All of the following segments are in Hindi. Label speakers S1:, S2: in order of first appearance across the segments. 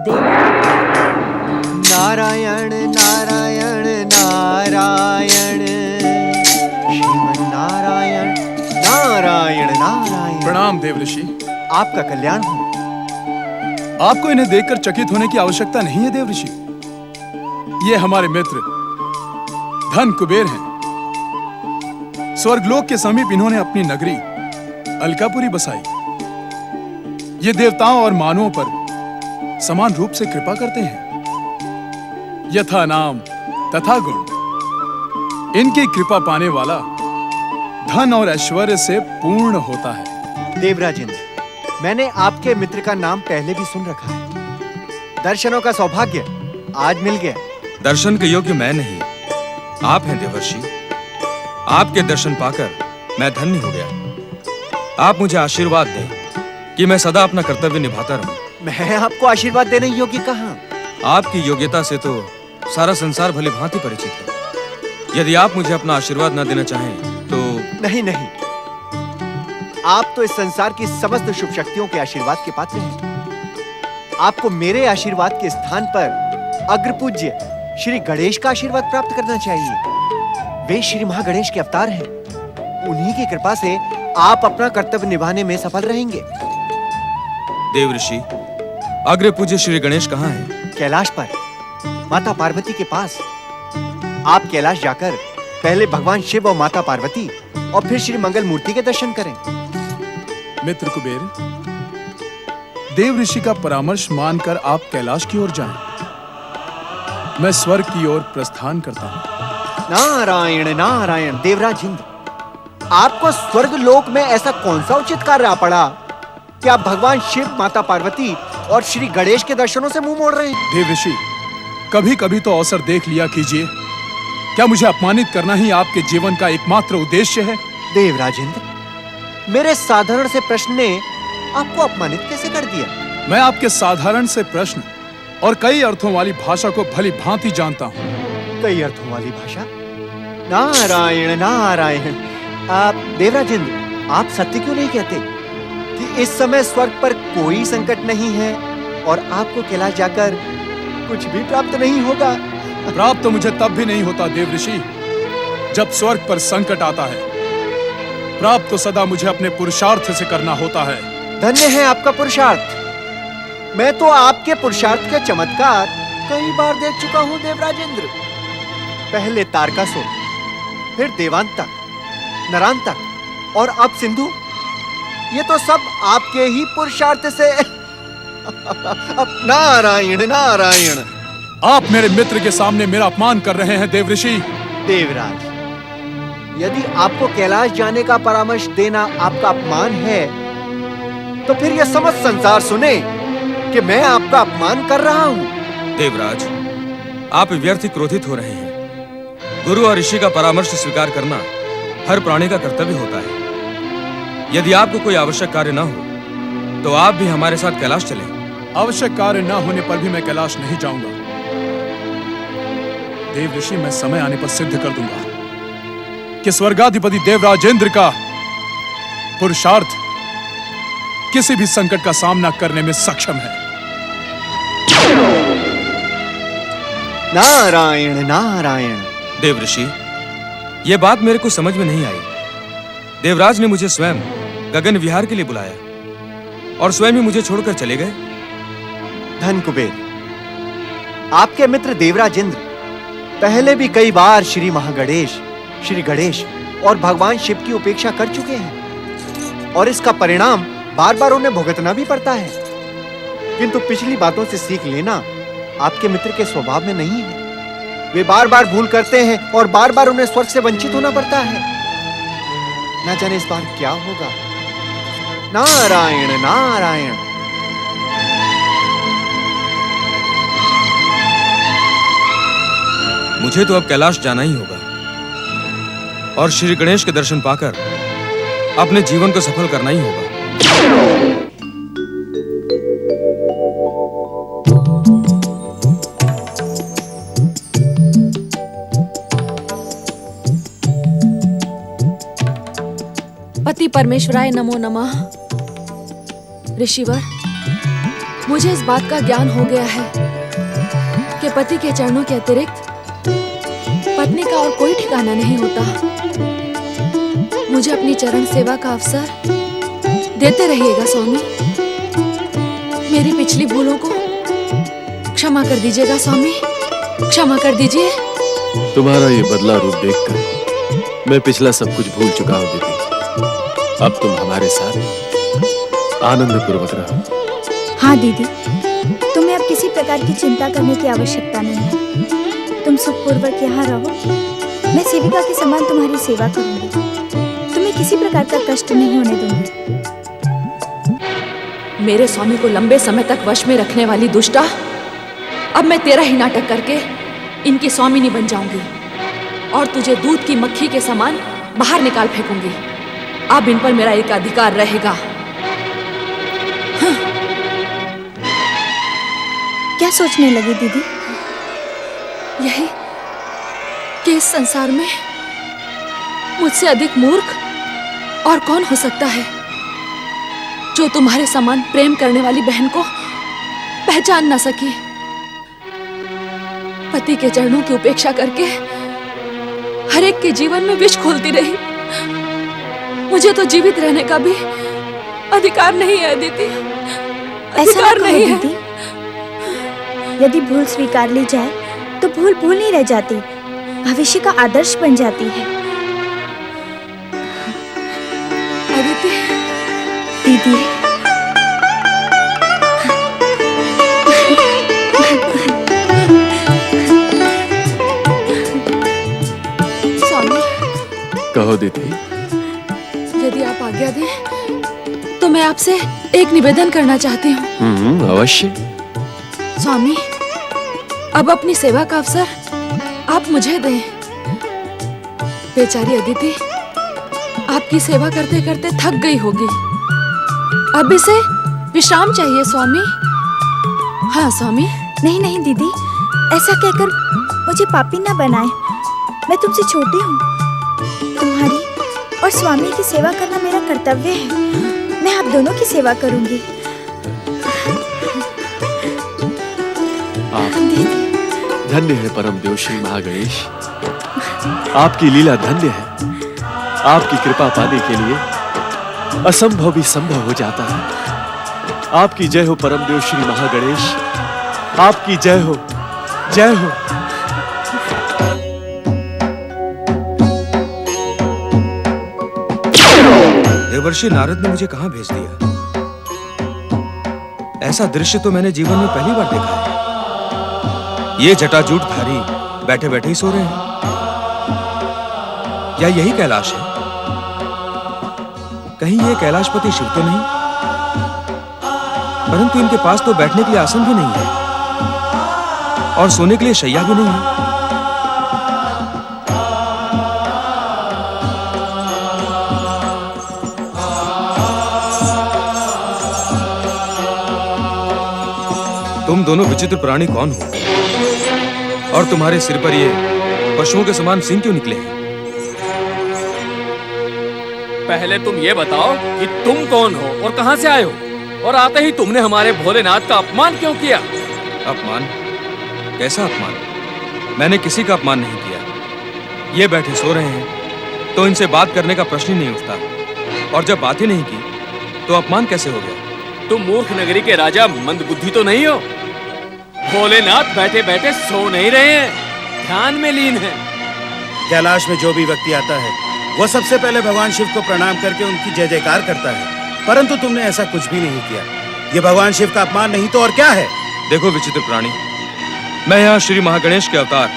S1: देव।
S2: नारायण नारायण नारायण श्रीमन नारायण नारायण नारायण।
S3: प्रणाम देव ऋषि।
S2: आपका कल्याण हो।
S3: आपको इन्हें देखकर चकित होने की आवश्यकता नहीं है देव ऋषि। ये हमारे मित्र धन कुबेर हैं। स्वर्गलोक के समीप इन्होंने अपनी नगरी अलकापुरी बसाई। ये देवताओं और मानवों पर समान रूप से कृपा करते हैं। यथा नाम तथा गुण। इनकी कृपा पाने वाला धन और ऐश्वर्य से पूर्ण होता है।
S2: देवराजेंद्र, मैंने आपके मित्र का नाम पहले भी सुन रखा है। दर्शनों का सौभाग्य आज मिल गया।
S4: दर्शन के योग्य मैं नहीं, आप हैं देवर्षि। आपके दर्शन पाकर मैं धन्य हो गया। आप मुझे आशीर्वाद दें कि मैं सदा अपना कर्तव्य निभाता रहूं।
S2: मैं आपको आशीर्वाद देने योग्य कहाँ?
S4: आपकी योग्यता से तो सारा संसार भली भांति परिचित है। यदि आप मुझे अपना आशीर्वाद न देना चाहें तो।
S2: नहीं नहीं, आप तो इस संसार की समस्त शुभ शक्तियों के आशीर्वाद के पात्र हैं। आपको मेरे आशीर्वाद के स्थान पर अग्रपूज्य श्री गणेश का आशीर्वाद प्राप्त करना चाहिए। वे श्री महागणेश के अवतार हैं। उन्हीं की कृपा से आप अपना कर्तव्य निभाने में सफल रहेंगे।
S4: देव ऋषि, अग्र पूज्य श्री गणेश कहाँ हैं?
S2: कैलाश पर, माता पार्वती के पास। आप कैलाश जाकर पहले भगवान शिव और माता पार्वती और फिर श्री मंगल मूर्ति के दर्शन करें।
S3: मित्र कुबेर, देव ऋषि का परामर्श मानकर आप कैलाश की ओर जाएं। मैं स्वर्ग की ओर प्रस्थान करता हूं।
S2: नारायण नारायण। देवराज इंद्र, आपको स्वर्ग लोक में ऐसा कौन सा उचित कार्य आ पड़ा कि आप भगवान शिव, माता पार्वती और श्री गणेश के दर्शनों से मुंह मोड़ रहे हैं?
S3: देव ऋषि, कभी कभी तो अवसर देख लिया कीजिए। क्या मुझे अपमानित करना ही आपके जीवन का एकमात्र उद्देश्य है?
S2: देवराज इंद्र, मेरे साधारण से प्रश्न ने आपको अपमानित कैसे कर दिया?
S3: मैं आपके साधारण से प्रश्न और कई अर्थों वाली भाषा को भली भांति जानता हूं।
S2: कई अर्थों वाली भाषा? नारायण नारायण। आप देवराज इंद्र, आप सत्य क्यों नहीं कहते कि इस समय स्वर्ग पर कोई संकट नहीं है और आपको कैलाश जाकर कुछ भी प्राप्त नहीं होगा?
S3: प्राप्त तो मुझे तब भी नहीं होता देव ऋषि जब स्वर्ग पर संकट आता है। प्राप्त तो सदा मुझे अपने पुरुषार्थ से करना होता है।
S2: धन्य है आपका पुरुषार्थ। मैं तो आपके पुरुषार्थ के चमत्कार कई बार देख चुका हूं देवराजेंद्र। पहले तारकासुर, फिर देवांतक, नरांतक और अब सिंधु। ये तो सब आपके ही पुरुषार्थ से। नारायण नारायण।
S3: आप मेरे मित्र के सामने मेरा अपमान कर रहे हैं देव ऋषि।
S2: देवराज, यदि आपको कैलाश जाने का परामर्श देना आपका अपमान है तो फिर यह समस्त संसार सुने कि मैं आपका अपमान कर रहा हूं।
S4: देवराज, आप व्यर्थ ही क्रोधित हो रहे हैं। गुरु और ऋषि का परामर्श स्वीकार करना हर प्राणी का कर्तव्य होता है। यदि आपको कोई आवश्यक कार्य न हो तो आप भी हमारे साथ कैलाश चलें।
S3: आवश्यक कार्य न होने पर भी मैं कैलाश नहीं जाऊंगा। देव ऋषि, मैं समय आने पर सिद्ध कर दूंगा कि स्वर्गाधिपति देवराजेंद्र का पुरुषार्थ किसी भी संकट का सामना करने में सक्षम है।
S2: नारायण नारायण।
S4: देव ऋषि, यह बात मेरे को समझ में नहीं आई। देवराज ने मुझे स्वयं गगन विहार के लिए बुलाया और स्वयं ही मुझे छोड़कर चले गए।
S2: धन कुबेर, आपके मित्र देवराज इंद्र पहले भी कई बार श्री महागणेश, श्री गणेश और भगवान शिव की उपेक्षा कर चुके हैं और इसका परिणाम बार बार उन्हें भुगतना भी पड़ता है। किंतु पिछली बातों से सीख लेना आपके मित्र के स्वभाव में नहीं है। वे बार बार भूल करते हैं और बार बार उन्हें स्वर्ग से वंचित होना पड़ता है। न जाने इस बार क्या होगा। नारायण नारायण।
S4: मुझे तो अब कैलाश जाना ही होगा और श्री गणेश के दर्शन पाकर अपने जीवन को सफल करना ही होगा।
S1: पति परमेश्वराय नमो नमः। ऋषिवर, मुझे इस बात का ज्ञान हो गया है कि पति के चरणों के अतिरिक्त पत्नी का और कोई ठिकाना नहीं होता। मुझे अपनी चरण सेवा का अवसर देते रहिएगा स्वामी। मेरी पिछली भूलों को क्षमा कर दीजिएगा स्वामी, क्षमा कर दीजिए।
S5: तुम्हारा ये बदला रूप देखकर मैं पिछला सब कुछ भूल चुका हूँ दीदी। अब तुम हमारे साथ आनंद पूर्वक रहो।
S6: हाँ दीदी, तुम्हें अब किसी प्रकार की चिंता करने की आवश्यकता नहीं है। तुम सुखपूर्वक यहाँ रहो। मैं सेविका के समान तुम्हारी सेवा करूंगी। तुम्हें किसी प्रकार का कष्ट नहीं होने दूंगी।
S1: मेरे स्वामी को लंबे समय तक वश में रखने वाली दुष्टा, अब मैं तेरा ही नाटक करके इनकी स्वामिनी बन जाऊंगी और तुझे दूध की मक्खी के समान बाहर निकाल फेंकूंगी। अब इन पर मेरा एक अधिकार रहेगा।
S6: क्या सोचने लगी दीदी?
S1: यही कि इस संसार में मुझसे अधिक मूर्ख और कौन हो सकता है जो तुम्हारे समान प्रेम करने वाली बहन को पहचान न सकी। पति के चरणों की उपेक्षा करके हर एक के जीवन में विष घोलती रही। मुझे तो जीवित रहने का भी अधिकार नहीं है दीदी, अधिकार नहीं है।
S6: दीदी, यदि भूल स्वीकार ली जाए तो भूल भूल नहीं रह जाती, भविष्य का आदर्श बन जाती है।
S1: अदिति,
S6: दीदी,
S1: स्वामी,
S5: कहो दीदी।
S1: यदि आप आज्ञा दें तो मैं आपसे एक निवेदन करना चाहती हूँ।
S5: अवश्य।
S1: स्वामी, अब अपनी सेवा का अवसर आप मुझे दें। बेचारी अदिति आपकी सेवा करते करते थक गई होगी। अब इसे विश्राम चाहिए स्वामी। हाँ स्वामी।
S6: नहीं नहीं दीदी, ऐसा कहकर मुझे पापी न बनाए। मैं तुमसे छोटी हूँ। तुम्हारी और स्वामी की सेवा करना मेरा कर्तव्य है। मैं आप दोनों की सेवा करूंगी।
S5: आप धन्य है परम देव श्री महागणेश। आपकी लीला धन्य है। आपकी कृपा पाने के लिए असंभव भी संभव हो जाता है। आपकी जय हो परम देव श्री महागणेश। आपकी जय हो, जय हो।
S4: देवर्षि नारद ने मुझे कहां भेज दिया? ऐसा दृश्य तो मैंने जीवन में पहली बार देखा है। ये जटाजूटधारी बैठे बैठे ही सो रहे हैं। क्या यही कैलाश है? कहीं ये कैलाशपति शिव तो नहीं? परंतु इनके पास तो बैठने के लिए आसन भी नहीं है और सोने के लिए शैया भी नहीं है। तुम दोनों विचित्र प्राणी कौन हो? और तुम्हारे सिर पर ये पशुओं के समान सींग क्यों निकले हैं?
S7: पहले तुम ये बताओ कि तुम कौन हो और कहां से आए हो, और आते ही तुमने हमारे भोलेनाथ का अपमान क्यों किया?
S4: अपमान? कैसा अपमान? मैंने किसी का अपमान नहीं किया। ये बैठे सो रहे हैं तो इनसे बात करने का प्रश्न ही नहीं उठता, और जब बात ही नहीं की तो अपमान कैसे हो गया?
S7: तुम मूर्ख नगरी के राजा मंदबुद्धि तो नहीं हो? भोलेनाथ बैठे बैठे सो नहीं रहे हैं, ध्यान में लीन हैं।
S8: कैलाश में जो भी व्यक्ति आता है वो सबसे पहले भगवान शिव को प्रणाम करके उनकी जय जयकार करता है, परंतु तुमने ऐसा कुछ भी नहीं किया। ये भगवान शिव का अपमान नहीं तो और क्या है?
S4: देखो विचित्र प्राणी, मैं यहाँ श्री महागणेश के अवतार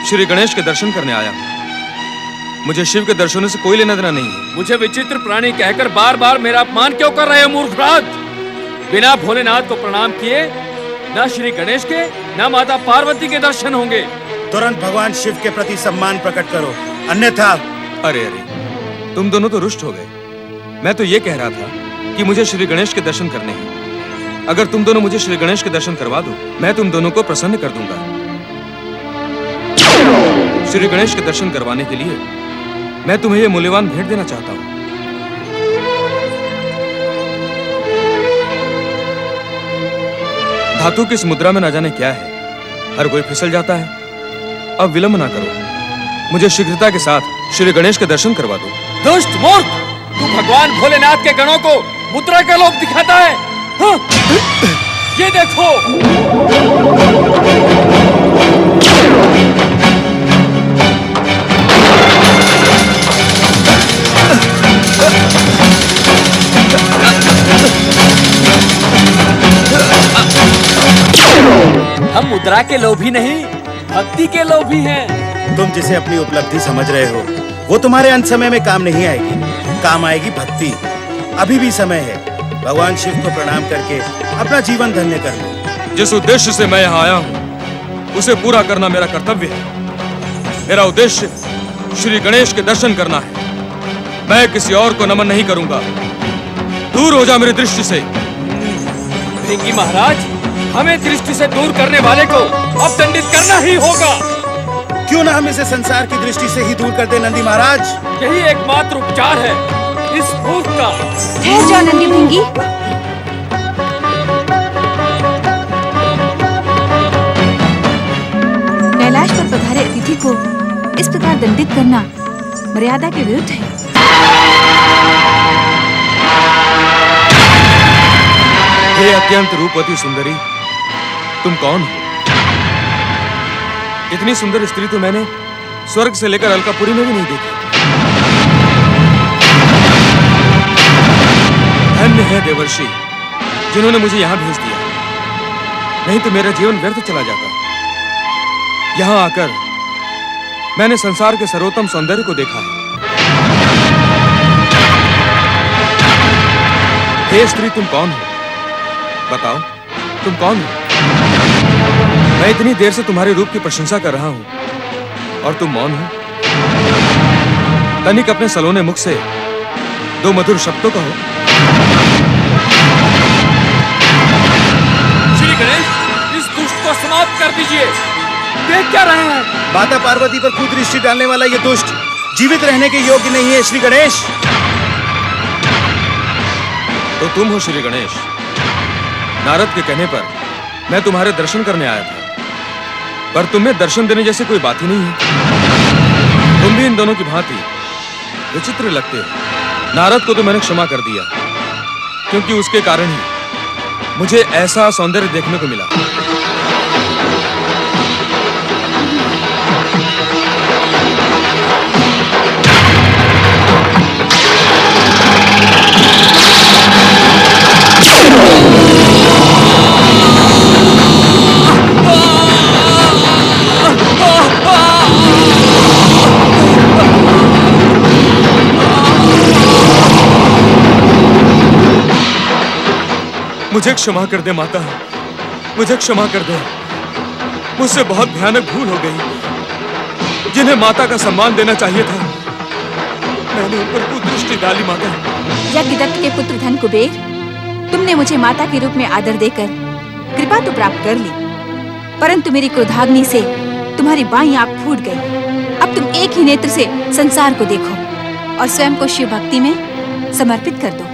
S4: श्री गणेश के दर्शन करने आया हूँ। मुझे शिव के दर्शनों से कोई लेना देना नहीं है।
S7: मुझे विचित्र प्राणी कहकर बार बार मेरा अपमान क्यों कर रहे हो मूर्खराज? बिना भोलेनाथ को प्रणाम किए ना श्री गणेश के ना माता पार्वती के दर्शन होंगे।
S8: तुरंत भगवान शिव के प्रति सम्मान प्रकट करो, अन्यथा।
S4: अरे अरे, तुम दोनों तो रुष्ट हो गए। मैं तो ये कह रहा था कि मुझे श्री गणेश के दर्शन करने हैं। अगर तुम दोनों मुझे श्री गणेश के दर्शन करवा दो, मैं तुम दोनों को प्रसन्न कर दूंगा। श्री गणेश के दर्शन करवाने के लिए मैं तुम्हें ये मूल्यवान भेंट देना चाहता हूँ। धातु की इस मुद्रा में न जाने क्या है, हर कोई फिसल जाता है। अब विलंब ना करो, मुझे शीघ्रता के साथ श्री गणेश के दर्शन करवा दो।
S7: दुष्ट मूर्ख, तू भगवान भोलेनाथ के गणों को मुद्रा का लोभ दिखाता है। हाँ? ये देखो। हम मुद्रा के लोभी नहीं, भक्ति के लोभी हैं।
S8: तुम जिसे अपनी उपलब्धि समझ रहे हो वो तुम्हारे अंत समय में काम नहीं आएगी, काम आएगी भक्ति। अभी भी समय है, भगवान शिव को प्रणाम करके अपना जीवन धन्य कर लो।
S4: जिस उद्देश्य से मैं यहाँ आया हूँ उसे पूरा करना मेरा कर्तव्य है। मेरा उद्देश्य श्री गणेश के दर्शन करना है। मैं किसी और को नमन नहीं करूंगा। दूर हो जा मेरी दृष्टि से।
S7: भृंगी महाराज, हमें दृष्टि से दूर करने वाले को अब दंडित करना ही होगा।
S8: क्यों ना हम इसे संसार की दृष्टि से ही दूर कर दे नंदी महाराज।
S7: यही एकमात्र उपचार है इस मूर्ख का।
S6: ठहर जाओ नंदी भृंगी। कैलाश पर पधारे अतिथि को इस प्रकार दंडित करना मर्यादा के विरुद्ध है।
S4: हे अत्यंत रूपवती सुंदरी, तुम कौन हो? इतनी सुंदर स्त्री तो मैंने स्वर्ग से लेकर अलकापुरी में भी नहीं देखी। धन्य है देवर्षि जिन्होंने मुझे यहाँ भेज दिया, नहीं तो मेरा जीवन व्यर्थ चला जाता। यहाँ आकर मैंने संसार के सर्वोत्तम सौंदर्य को देखा है। हे स्त्री, तुम कौन हो? बताओ, तुम कौन हो? मैं इतनी देर से तुम्हारे रूप की प्रशंसा कर रहा हूं और तुम मौन हो। तनिक अपने सलोने मुख से दो मधुर शब्दों कहो।
S7: श्री गणेश, इस दुष्ट को समाप्त कर दीजिए। देख क्या रहे हैं?
S8: माता पार्वती पर कुदृष्टि डालने वाला ये दुष्ट जीवित रहने के योग्य नहीं है। श्री गणेश,
S4: तो तुम हो श्री गणेश। नारद के कहने पर मैं तुम्हारे दर्शन करने आया था, पर तुम्हें दर्शन देने जैसे कोई बात ही नहीं है। तुम भी इन दोनों की भांति विचित्र लगते हो। नारद को तो मैंने क्षमा कर दिया, क्योंकि उसके कारण ही मुझे ऐसा सौंदर्य देखने को मिला। मुझे क्षमा कर दे माता, मुझे क्षमा कर दे। मुझसे बहुत भयानक भूल हो गई। जिन्हें माता का सम्मान देना चाहिए था, मैंने उन पर कुदृष्टि डाली। माता,
S6: यज्ञदत्त के पुत्र धन कुबेर, तुमने मुझे माता के रूप में आदर देकर कृपा तो प्राप्त कर ली, परंतु मेरी क्रोधाग्नि से तुम्हारी बाईं आंख फूट गई। अब तुम एक ही नेत्र से संसार को देखो और स्वयं को शिव भक्ति में समर्पित कर दो।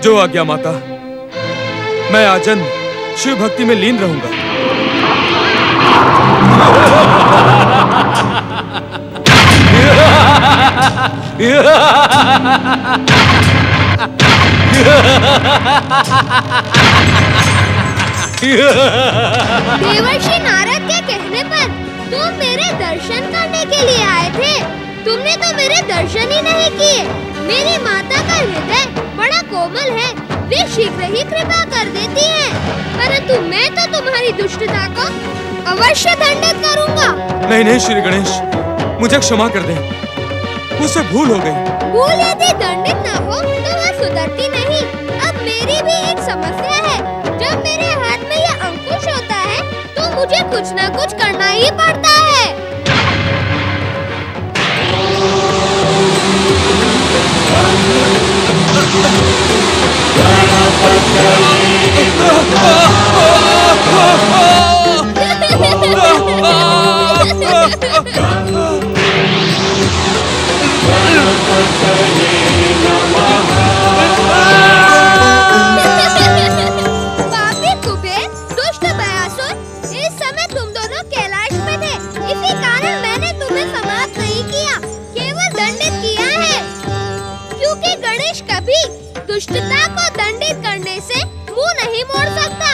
S4: जो आज्ञा माता, मैं आजन्म शिव भक्ति में लीन रहूंगा।
S9: देवर्षि नारद के कहने पर तुम मेरे दर्शन करने के लिए आए थे। तुमने तो मेरे दर्शन ही नहीं किए। मेरी माता का हृदय बड़ा कोमल है, वे शीघ्र ही कृपा कर देती हैं। परंतु मैं तो तुम्हारी दुष्टता को अवश्य दंडित करूंगा।
S4: नहीं नहीं श्री गणेश, मुझे क्षमा कर दे, मुझसे भूल हो गई।
S9: भूल यदि दंडित न हो तो वह सुधरती नहीं। अब मेरी भी एक समस्या है। जब मेरे हाथ में यह अंकुश होता है तो मुझे कुछ न कुछ करना ही पड़ता है। पापी कुबेर, दुष्ट दुष्टता को दंडित करने से मुंह नहीं मोड़ सकता।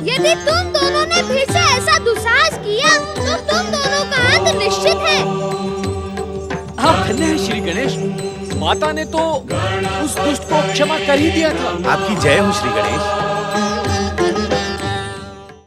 S9: यदि तुम दोनों ने फिर से ऐसा दुस्साहस किया तो तुम दोनों का अंत निश्चित है।
S7: आप धन्य है श्री गणेश, माता ने तो उस दुष्ट को क्षमा कर ही दिया था।
S8: आपकी जय हो श्री गणेश।